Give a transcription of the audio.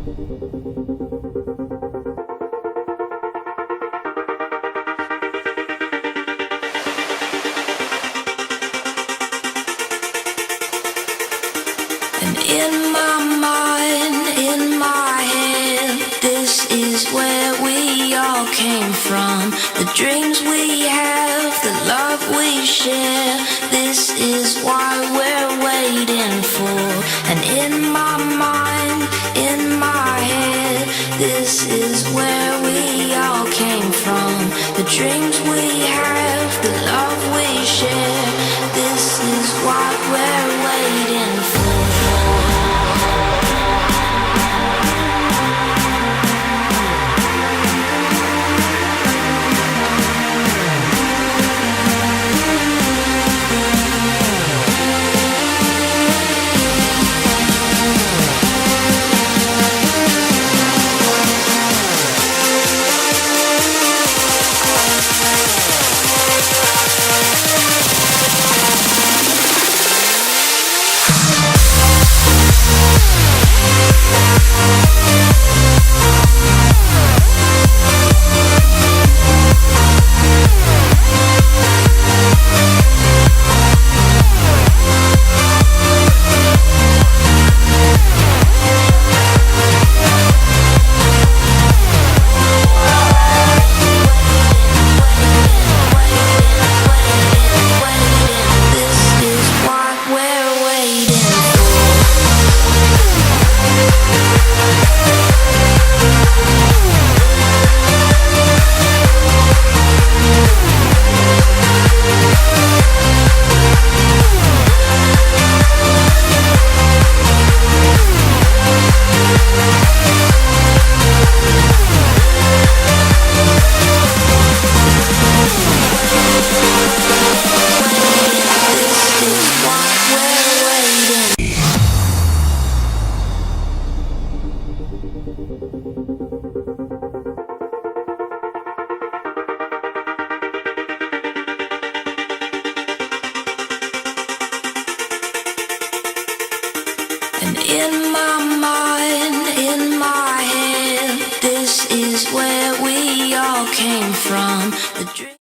And in my mind, in my head, this is where we all came from. The dreams we have, the love we share, this is why we're waiting for. And in my mind, in my head, this is where we all came from. The dreams we have, the love we share, this is what we're waiting for. And in my mind,